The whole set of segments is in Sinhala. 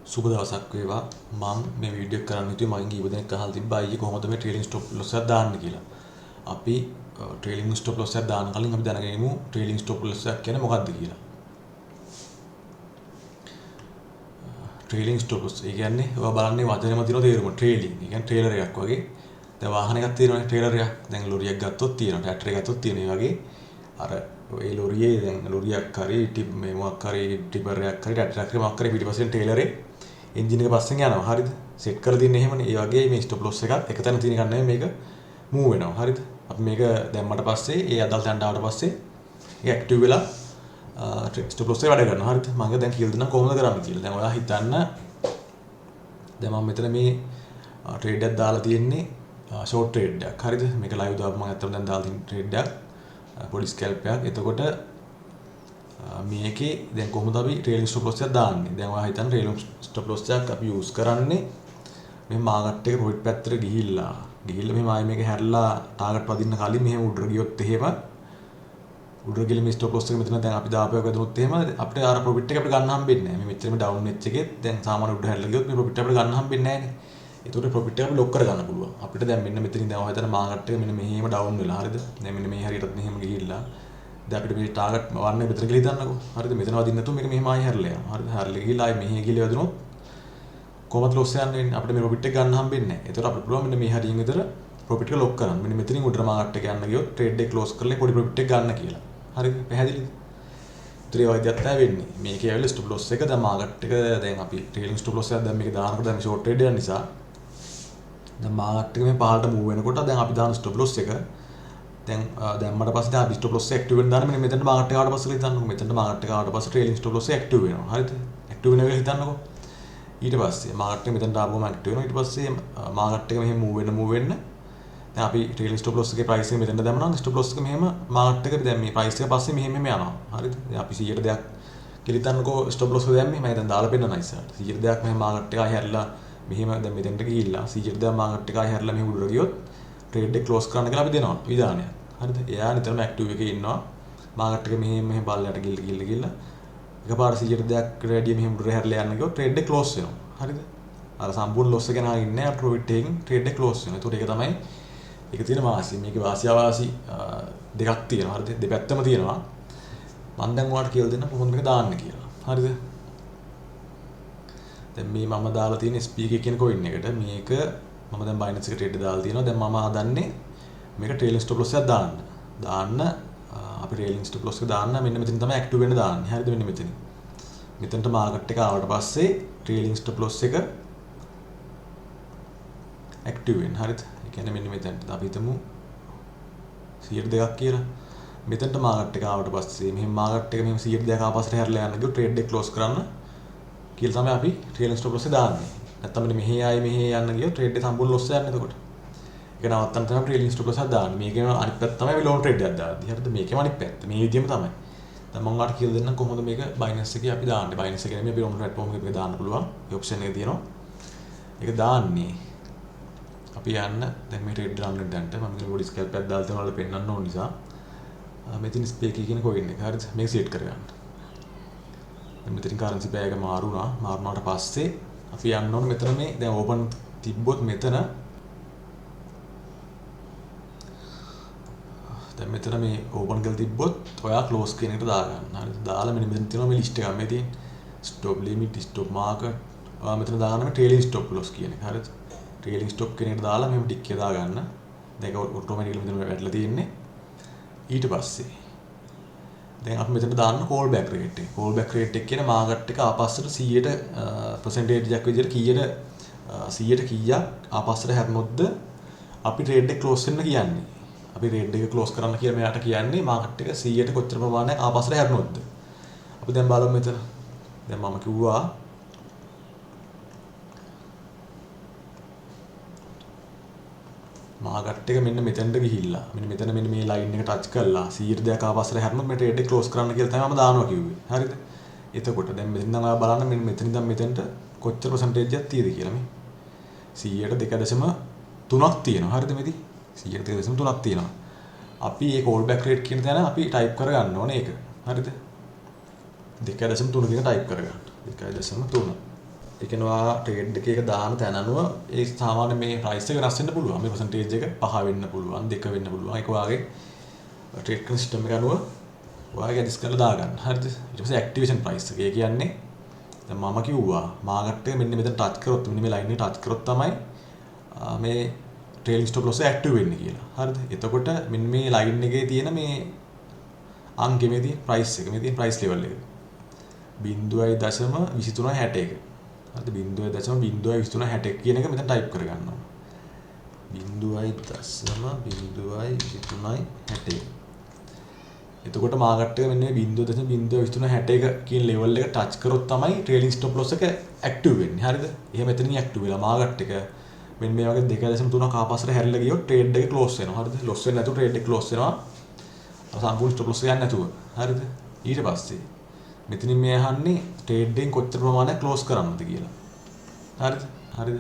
සුබ දවසක් වේවා. මම මේ වීඩියෝ එක කරන්න හිතුවේ මගෙන් කීප දෙනෙක් අහලා තිබ්බා අයියේ කොහොමද මේ ට්‍රේලින් ස්ටොප් ලොස් එකක් දාන්න කියලා. අපි ට්‍රේලින් ස්ටොප් ලොස් එකක් දාන්න කලින් අපි දැනගනිමු ට්‍රේලින් ස්ටොප් ලොස් එකක් කියන්නේ මොකක්ද කියලා. ට්‍රේලින් ස්ටොප් ලොස් ඒ කියන්නේ ඔයා බලන්නේ වචනේම තියෙන තේරුම ට්‍රේලින්. ඒ කියන්නේ ට්‍රේලර් එකක් වගේ. දැන් වාහන එකක් තියෙනවනේ ට්‍රේලර් එකක්. දැන් ලොරියක් ගත්තොත් තියෙනවා. ට්‍රැක්ටර් එකක් ගත්තොත් තියෙන. ඒ වගේ අර ඒ ලොරියේ දැන් ලොරියක් හරි ටිප් මේ මොකක් හරි ටිපර් එකක් හරි ට්‍රැක්ටර් එකක් මොකක් හරි පිටිපස්සෙන් ට්‍රේලරේ එන්ජින් එක පස්සෙන් යනවා. හරිද? සෙට් කරලා තින්නේ එහෙමනේ. ඒ වගේ මේ ස්ටොප් ලොස් එකක් එක තැන තියෙන එකක් නෙමෙයි මේක මූව් වෙනවා. හරිද? අපි මේක දැම්මට පස්සේ ඒ අදාළ තැනට ආවට පස්සේ ඒක ඇක්ටිව් වෙලා ස්ටොප් ලොස් එක වැඩ කරනවා. හරිද? මම දැන් කියලා දෙන්නම් කොහොමද කරන්නේ කියලා. දැන් ඔයා හිතන්න දැන් මම මෙතන මේ ට්‍රේඩ් එකක් දාලා තියෙන්නේ ෂෝට් ට්‍රේඩ් එකක්. හරිද? මේක ලයිව් දාපු මම අතට දැන් දාලා තියෙන ට්‍රේඩ් එකක්. පොඩි ස්කැල්ප් එකක්. එතකොට මේකේ දැන් කොහොමද අපි ට්‍රේලින් ස්ටොප් ලොස් එකක් දාන්නේ? දැන් ඔයා හිතන්න ට්‍රේලින් ස්ටොප් ලොස් එකක් අපි යූස් කරන්නේ මේ මාකට් එක ප්‍රොෆිට් පැත්තට ගිහිල්ලා මෙහෙම ආයේ මේක හැරලා ටාගට් වදින්න කලින් මෙහෙම උඩට ගියොත් එහෙම උඩට ගිහලා මේ ස්ටොප් ලොස් එක මෙතන දැන් අපි දාපුවා වැදුනොත් එහෙම අපිට අර ප්‍රොෆිට් එක අපිට ගන්න හම්බෙන්නේ නැහැ. මේ මෙච්චරම ඩවුන් වෙච්ච එකෙත් දැන් සාමාන්‍ය උඩට හැරලා ගියොත් මේ ප්‍රොෆිට් අපිට ගන්න හම්බෙන්නේ නැහැ නේ. ඒතකොට ප්‍රොෆිට් එක අපි ලොක් කරගන්න පුළුවන්. අපිට දැන් මෙන්න මෙතනින් දැන් ඔය හිතන මාකට් එක මෙන්න මෙහෙම ඩවුන් වෙලා හරියද? දැන් මෙන්න මේ හරියටත් මෙහෙම ගිහිල්ලා දැන් අපිට මේ ටාගට් වන්නේ මෙතන ගිහලා හිතන්නකෝ. හරියද? මෙතන වදින්න නැතුව මේක මෙහෙම ආයෙ හැරලා යනවා. හරියද? හැරලා ගිහිල්ලා ආයෙ මෙහෙ ගිහලා වැදුනොත් කොහොමද ලොස් යන්නේ වෙන්නේ? අපිට මේ ප්‍රොෆිට් එක ගන්න හම්බෙන්නේ නැහැ. ඒතකොට අපිට පුළුවන් මෙන්න මේ හරියෙන් විතර ප්‍රොෆිට් එක ලොක් කරන්න. මෙන්න මෙතනින් උඩට මාකට් එක යන්න ගියොත් ට්‍රේඩ් එක ක්ලෝස් කරලා පොඩි ප්‍රොෆිට් එක ගන්න කියලා. හරිද? පැහැදිලිද? ඒතර ඒ වයිදත් තමයි වෙන්නේ. මේකේ ඇවිල්ලා ස්ටොප් ලොස් එක දැන් මාකට් එක දැන් අපි ට්‍රේලින් ස්ටොප් ලොස් එකක් දැන් මේක දානකොට දැන් ෂෝට් ට්‍රේඩ් එක නිසා දැන් මාකට් එක මේ පහළට මූව් වෙනකොට දැන් අපි දාන ස්ටොප් ලොස් එක දැන් දැම්මට පස්සේ දැන් අපි ස්ටොප් ලොස් එක ඇක්ටිව් වෙන දාන මෙන්න මෙතනට මාකට් එක ආවට පස්සේ හිතන්නකෝ මෙතනට මාකට් එක ආවට පස්සේ ට්‍රේලින් ස්ටොප් ලොස් එක ඇක්ටිව් වෙනවා. හරිද? ඇක්ටිව් වෙනවා කියලා හිතන්නකෝ. ඊට පස්සේ මාකට් එක මෙතනට ආවම ඇක්ටිව් වෙනවා. ඊට පස්සේ මාකට් එක මෙහෙම මූව් වෙන්න දැන් අපි ට්‍රේලින් ස්ටොප් ලොස් එකේ ප්‍රයිස් එක මෙතනට දැම්මම ස්ටොප් ලොස් එක මෙහෙම මාකට් එක දැන් මේ ප්‍රයිස් එක පස්සේ මෙහෙම යනවා. හරිද? දැන් අපි 100ට දෙයක් කියලා හිතන්නකෝ ස්ටොප් ලොස් එක දැම්මේ මම දැන් දාලා පෙන්නන ඉස්සරහට 100ට දෙයක් මෙහෙම මාකට් එක ආයෙ හැරිලා මෙහෙම දැන් මෙතෙන්ට ගිහිල්ලා 100ට දෙයක් මාකට් එක ආයෙ හැරිලා මෙහෙම උඩට ගියොත් ට්‍රේඩ් එක ක්ලෝස් කරන්න කියලා අපි දෙනවා විධානයක්. හරිද? එයා නිතරම ඇක්ටිව් එකේ ඉන්නවා. මාකට් එක මෙහෙම බල්ලයට ගිහිල්ලා එකපාරට 100ට දෙයක් රෙඩිය මෙහෙම උඩට හැරිලා යන්න ගියොත් ට්‍රේඩ් එක ක්ලෝස් වෙනවා. හරිද? අර සම්පූර්ණ ලොස් එක නාගෙන ඉන්නේ ප්‍රොෆිට් එකකින් ට්‍රේඩ් එක ක්ලෝස් වෙනවා. ඒකට ඒක තමයි ඒක තියෙන වාසිය. මේකේ වාසිය අවාසි දෙකක් තියෙනවා. හරිද? දෙපැත්තම තියෙනවා. මම දැන් ඔයාලට කියලා දෙන්න කොහොමද මේක දාන්න කියලා. හරිද? දැන් මේ මම දාලා තියෙන SPK කියන coin එකට මේක මම දැන් Binance එක trade දාලා තියෙනවා. දැන් මම හදන්නේ මේක trailing stop loss එකක් දාන්න අපි trailing stop loss එක දාන්න මෙන්න මෙතන තමයි active වෙන්න දාන්නේ. හරිද? මෙන්න මෙතන. මෙතනට market එක ආවට පස්සේ trailing stop loss එක active වෙන්න. හරිද? ඒ කියන්නේ මෙන්න මෙතනට අපි හිතමු 102ක් කියලා. මෙතනට මාකට් එක ආවට පස්සේ මෙහෙම මාකට් එක මෙහෙම 102ක් ආපස්සට හැරලා යන්න ගියොත් ට්‍රේඩ් එක ක්ලෝස් කරන්න කියලා තමයි අපි ට්‍රේලින් ස්ටොප් ලොස් එක දාන්නේ. නැත්තම් මෙහෙ ආයි මෙහෙ යන්න ගියොත් ට්‍රේඩ් එක සම්පූර්ණ ලොස් යන්නේ එතකොට. ඒක නවත්තන්න තමයි ට්‍රේලින් ස්ටොප් ලොස් එක දාන්නේ. මේකේම අනිත් පැත්ත තමයි ලෝන් ට්‍රේඩ් එකක් දාන්නේ. හරිද? මේකේම අනිත් පැත්ත. මේ විදිහම තමයි. දැන් මම ඔයාලට කියලා දෙන්නම් කොහොමද මේක Binance එකේ අපි දාන්නේ. Binance එකේ නෙමෙයි අපි ඔන්න ප්ලැට්ෆෝම් එකේ දාන්න පුළුවන්. ඒ ඔප්ෂන් එක තියෙනවා. ඒක දාන්නේ අපි යන්න දැන් මේ ට්‍රේඩ් රන් එකකට මම මේක පොඩි ස්කැල්ප් එකක් දාලා තියෙනවා ඔයාලට පෙන්නන්න ඕන නිසා මෙතන SPK කියන coin එක. හරිද? මේක සෙට් කරගන්න. දැන් මෙතනින් currency pair එක මාරුනාට පස්සේ අපි යන්න ඕනේ මෙතන මේ දැන් open තිබ්බොත් මෙතන දැන් මෙතන මේ open කරලා තිබ්බොත් ඔයා close කියන එකට දාගන්න. හරිද? දාලා මෙන්න මෙතන තියෙනවා මේ list එකක් මේ තියෙන stop limit stop market ඔයා මෙතන දාගන්න මේ trailing stop loss කියන එක. හරිද? trailing stop කියන එකට දාලා මෙහෙම ටික් එක දාගන්න. දැන් ඒක automatically මෙතන වැටලා තියෙන්නේ. ඊට පස්සේ දැන් අපි මෙතන දාන්න call back rate එක. call back rate එක කියන මාකට් එක ආපස්සට 100ට percentage එකක් විදිහට කීයට 100ට කීයක් ආපස්සට හැරෙනොත්ද අපි trade එක close වෙන්න කියන්නේ. අපි trade එක close කරන්න කියලා මෙයාට කියන්නේ මාකට් එක 100ට කොච්චර ප්‍රමාණයක් ආපස්සට හැරෙනොත්ද. අපි දැන් බලමු මෙතන. දැන් මම කිව්වා මාකට් එක මෙන්න මෙතනට ගිහිල්ලා මෙන්න මෙතන මෙන්න මේ ලයින් එක ටච් කරලා 100ට දෙයක් ආපස්සට හැරුණොත් මේ ට්‍රේඩ් එක ක්ලෝස් කරන්න කියලා තමයි මම දානවා කිව්වේ. හරිද? එතකොට දැන් මෙතන ඉඳන් ඔයා බලන්න මෙන්න මෙතන ඉඳන් මෙතනට කොච්චර percentage එකක් තියෙද කියලා මේ 100ට 2.3ක් තියෙනවා. හරිද මේදි? 100ට 2.3ක් තියෙනවා. අපි මේ call back rate කියන තැන අපි ටයිප් කරගන්න ඕනේ ඒක. හරිද? 2.3 කියන ටයිප් කරගන්න. 2.3 ඒ කියන්නේ ඔයා ට්‍රේඩ් එකක දාන තැන අනුව ඒ සාමාන්‍ය මේ ප්‍රයිස් එක වෙනස් වෙන්න පුළුවන්. මේ පර්සන්ටේජ් එක 5 වෙන්න පුළුවන්, 2 වෙන්න පුළුවන්. ඒක ඔයාගේ ට්‍රේඩ් කරන සිස්ටම් එක අනුව ඔයාගේ ඇඩ්ජස්ට් කරලා දාගන්න. හරිද? ඊට පස්සේ ඇක්ටිවේෂන් ප්‍රයිස් එක. ඒ කියන්නේ දැන් මම කිව්වා මාකට් එක මෙන්න මෙතන ටච් කරොත් මෙන්න මේ ලයින් එක ටච් කරොත් තමයි මේ ට්‍රේලිං ස්ටොප් ලොස් එක ඇක්ටිව් වෙන්නේ කියලා. හරිද? එතකොට මෙන්න මේ ලයින් එකේ තියෙන මේ අංකෙ මේ තියෙන ප්‍රයිස් එක, මේ තියෙන ප්‍රයිස් ලෙවල් එක 0.2361. හරිද? 0.2361 කියන එක මෙතන ටයිප් කරගන්නවා. 0.2361. එතකොට මාකට් එක මෙන්න මේ 0.2361 කියන ලෙවල් එක ටච් කරොත් තමයි ට්‍රේලිං ස්ටොප් ලොස් එක ඇක්ටිව් වෙන්නේ. හරිද? එහෙම එතනින් ඇක්ටිව් වෙලා මාකට් එක මෙන්න මේ වගේ 2.3ක් ආපස්සට හැරිලා ගියොත් ට්‍රේඩ් එක ක්ලෝස් වෙනවා. හරිද? ලොස් වෙන්නේ නැතුව ට්‍රේඩ් එක ක්ලෝස් වෙනවා. සම්පූර්ණ ස්ටොප් ලොස් යන්නේ නැතුව. හරිද? ඊට පස්සේ මෙතනින් මේ අහන්නේ ට්‍රේඩ් එකෙන් කොච්චර ප්‍රමාණයක් ක්ලෝස් කරන්නද කියලා. හරිද? හරිද?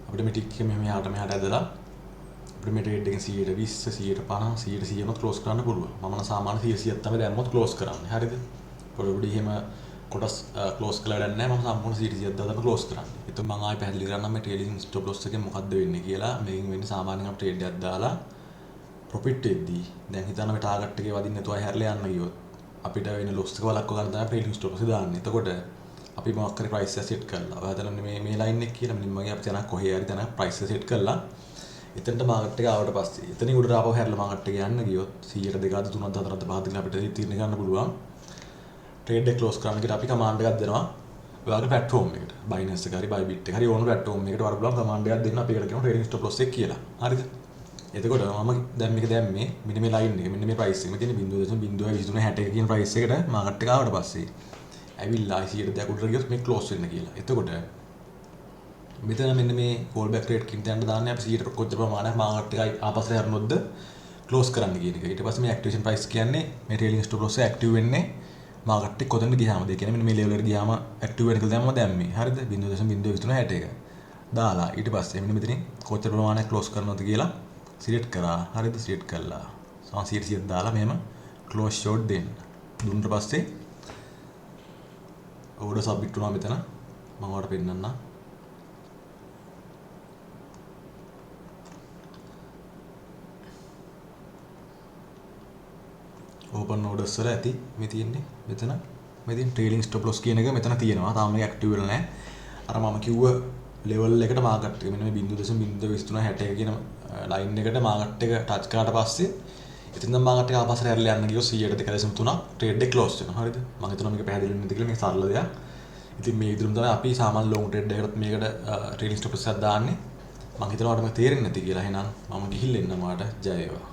අපිට මේ ටික් එක මෙහෙම මෙහාට ඇදලා අපිට මේ ට්‍රේඩ් එකෙන් 120 150 100 ම ක්ලෝස් කරන්න පුළුවන්. මම නම් සාමාන්‍ය 100ක් තමයි දැම්මොත් ක්ලෝස් කරන්නේ. හරිද? පොඩි එහෙම කොටස් ක්ලෝස් කරලා වැඩක් නැහැ. මම සම්පූර්ණ 100ක් දාලා ක්ලෝස් කරන්නේ. ඒත් මම ආයෙ පැහැදිලි කරන්නම් මේ ට්‍රේඩින් ස්ටොප් ලොස් එකෙන් මොකද්ද වෙන්නේ කියලා. මේකෙන් වෙන්නේ සාමාන්‍යයෙන් අපි ට්‍රේඩ් එකක් දාලා ප්‍රොෆිට් එද්දී දැන් හිතන්න මේ ටාගට් එකේ වදින්න නැතුව හැරලා යන්න ගියොත් අපිට වෙන ලොස් එක වළක්ව ගන්න තමයි ට්‍රේඩින් ස්ටොප් එක දාන්නේ. එතකොට අපි මොකක් හරි ප්‍රයිස් එක සෙට් කරලා ඔයා හිතන්න මේ ලයින් එක කියලා මෙන්න මගේ අපි තැනක් කොහේ හරි තැනක් ප්‍රයිස් එක සෙට් කරලා එතනට මාකට් එක ආවට පස්සේ එතනින් උඩට ආපහු හැරලා මාකට් එක යන්න ගියොත් 100ට 2ද 3ද 4ද 5ද කියලා අපිට තීරණ ගන්න පුළුවන්. ට්‍රේඩ් එක ක්ලෝස් කරන්න කියලා අපි කමාන්ඩ් එකක් දෙනවා. ඔයාගේ ප්ලැට්ෆෝම් එකට Binance එක හරි Bybit එක හරි ඕන ප්ලැට්ෆෝම් එකකට වර බලන්න කමාන්ඩ් එකක් දෙන්න අපි එකට කියනවා ට්‍රේඩින් ස්ටොප් ලොස් එක කියලා. හරිද? එතකොට මම දැන් මේක දැම්මේ මෙන්න මේ ලයින් එක මෙන්න මේ ප්‍රයිස් එක මෙතන 0.2361 කියන ප්‍රයිස් එකට මාකට් එක ආවට පස්සේ ඇවිල්ලා 100ට 2ක් උඩට ගියොත් මේ ක්ලෝස් වෙන්න කියලා. එතකොට මෙතන මෙන්න මේ කෝල් බෑක් රේට් කින් තැනට දාන්නේ අපි 100ට කොච්චර ප්‍රමාණයක් මාකට් එකයි ආපස්සට හැරෙනොත්ද ක්ලෝස් කරන්න කියන එක. ඊට පස්සේ මේ ඇක්ටිවේෂන් ප්‍රයිස් කියන්නේ මේ ට්‍රේලිං ස්ටොප් ලොස් එක ඇක්ටිව් වෙන්නේ මාකට් එක කොතනද ගියාමද? ඒ කියන්නේ මෙන්න මේ ලෙවල් එකට ගියාම ඇක්ටිව් වෙන කියලා දැම්මම දැම්මේ. හරිද? 0.2361 දාලා ඊට පස්සේ මෙන්න මෙතනින් කොච්චර ප්‍රමාණයක් ක්ලෝස් කරනවද කියලා සිලෙක්ට් කරා. හරිද? සිලෙක්ට් කළා. 100ක් දාලා මෙහෙම ක්ලෝස් ෂෝට් දෙන්න. දුන්නාට පස්සේ ඕඩර් සබ්මිට් වුණා මෙතන. මම ඔයාලට පෙන්නන්නම්. ඕපන් ඕඩර්ස් වල ඇති මේ තියෙන්නේ මෙතන. මේ තියෙන ට්‍රේලිං ස්ටොප් ලොස් කියන එක මෙතන තියෙනවා. තාම මේක ඇක්ටිව් වෙලා නැහැ. අර මම කිව්ව ලෙවල් එකට මාකට් එක මෙන්න මේ 0.2361 කියන ලයින් එකට මාකට් එක ටච් කරාට පස්සේ ඉතින් දැන් මාකට් එක ආපස්සට හැරලා යන්න ගියොත් 100ට 2.3ක් ට්‍රේඩ් එක ක්ලෝස් වෙනවා. හරිද? මම හිතනවා මේක පැහැදිලි වෙන්නේ නැති කියලා. මේක සරල දෙයක්. ඉතින් මේ විදිහටම තමයි අපි සාමාන්‍ය ලොන්ග් ට්‍රේඩ් එකකට මේකට ට්‍රේලිං ස්ටොප් ලොස් එකක් දාන්නේ. මම හිතනවා ඔයාලට මේක තේරෙන්නේ නැති කියලා. එහෙනම් මම ගිහිල්ලා එන්නම් ඔයාලට. ජය වේවා.